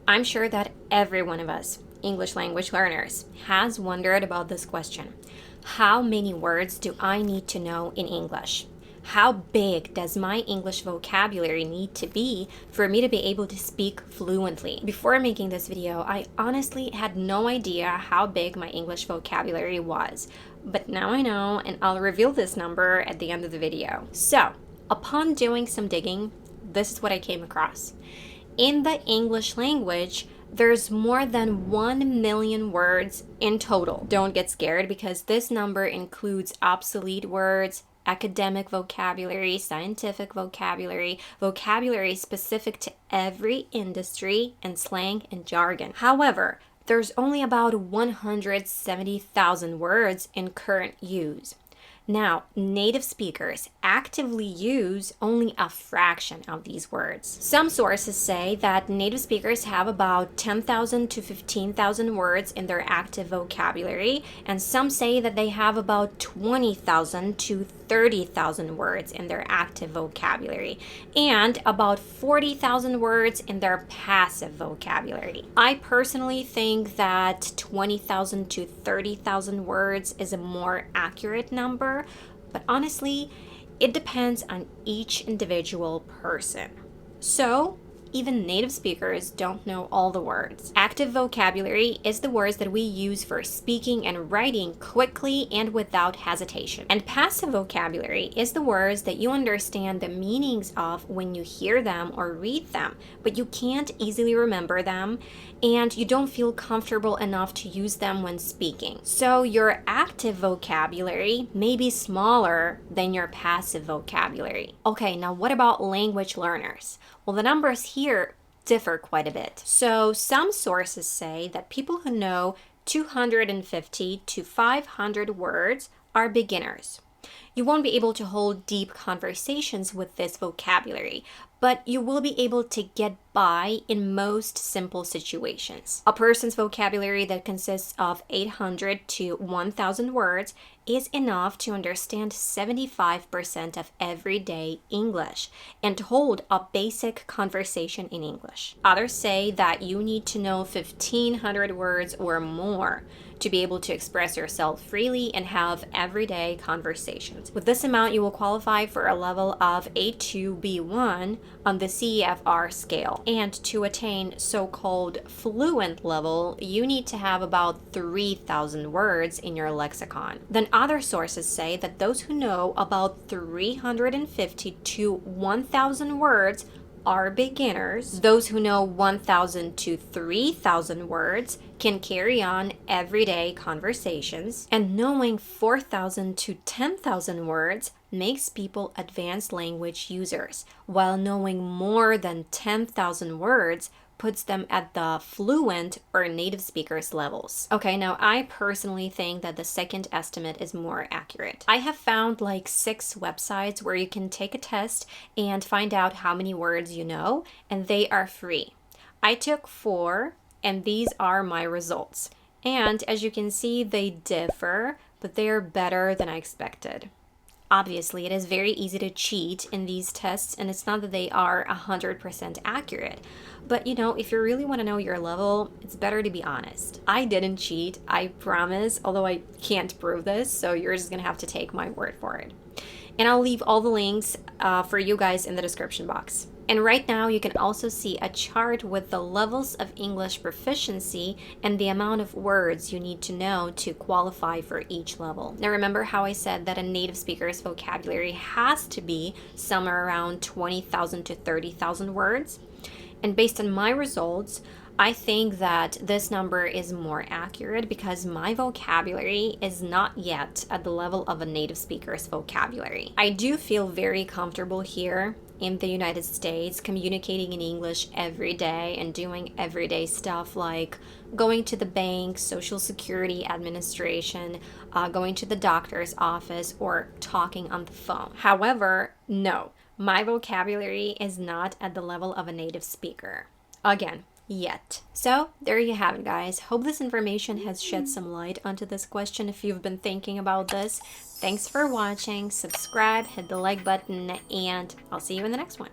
I'm sure that every one of us, English language learners, has wondered about this question. How many words do I need to know in English? How big does my English vocabulary need to be for me to be able to speak fluently? Before making this video, I honestly had no idea how big my English vocabulary was. But now I know, and I'll reveal this number at the end of the video. So, upon doing some digging, this is what I came across. In the English language, there's more than 1 million words in total. Don't get scared because this number includes obsolete words, academic vocabulary, scientific vocabulary, vocabulary specific to every industry, and slang and jargon. However, there's only about 170,000 words in current use. Now, native speakers actively use only a fraction of these words. Some sources say that native speakers have about 10,000 to 15,000 words in their active vocabulary, and some say that they have about 20,000 to 30,000 words in their active vocabulary, and about 40,000 words in their passive vocabulary. I personally think that 20,000 to 30,000 words is a more accurate number, but honestly, it depends on each individual person. So, even native speakers don't know all the words. Active vocabulary is the words that we use for speaking and writing quickly and without hesitation. And passive vocabulary is the words that you understand the meanings of when you hear them or read them, but you can't easily remember them and you don't feel comfortable enough to use them when speaking. So your active vocabulary may be smaller than your passive vocabulary. Okay, now what about language learners? Well, the numbers here differ quite a bit. So some sources say that people who know 250 to 500 words are beginners. You won't be able to hold deep conversations with this vocabulary, but you will be able to get by in most simple situations. A person's vocabulary that consists of 800 to 1,000 words is enough to understand 75% of everyday English and to hold a basic conversation in English. Others say that you need to know 1,500 words or more to be able to express yourself freely and have everyday conversations. With this amount, you will qualify for a level of A2-B1 on the CEFR scale. And to attain so-called fluent level, you need to have about 3,000 words in your lexicon. Then other sources say that those who know about 350 to 1,000 words are beginners. Those who know 1,000 to 3,000 words can carry on everyday conversations, and knowing 4,000 to 10,000 words makes people advanced language users, while knowing more than 10,000 words puts them at the fluent or native speakers levels. Okay, now I personally think that the second estimate is more accurate. I have found like 6 websites where you can take a test and find out how many words you know, and they are free. I took 4, and these are my results. And as you can see, they differ, but they are better than I expected. Obviously, it is very easy to cheat in these tests, and it's not that they are 100% accurate. But you know, if you really want to know your level, it's better to be honest. I didn't cheat, I promise, although I can't prove this, so you're just gonna have to take my word for it. And I'll leave all the links for you guys in the description box. And right now you can also see a chart with the levels of English proficiency and the amount of words you need to know to qualify for each level. Now remember how I said that a native speaker's vocabulary has to be somewhere around 20,000 to 30,000 words? And based on my results, I think that this number is more accurate because my vocabulary is not yet at the level of a native speaker's vocabulary. I do feel very comfortable here in the United States communicating in English every day and doing everyday stuff like going to the bank, Social Security Administration, going to the doctor's office, or talking on the phone. However, no, my vocabulary is not at the level of a native speaker. Again, yet. So there you have it, guys. Hope this information has shed some light onto this question if you've been thinking about this. Thanks for watching. Subscribe, hit the like button, and I'll see you in the next one.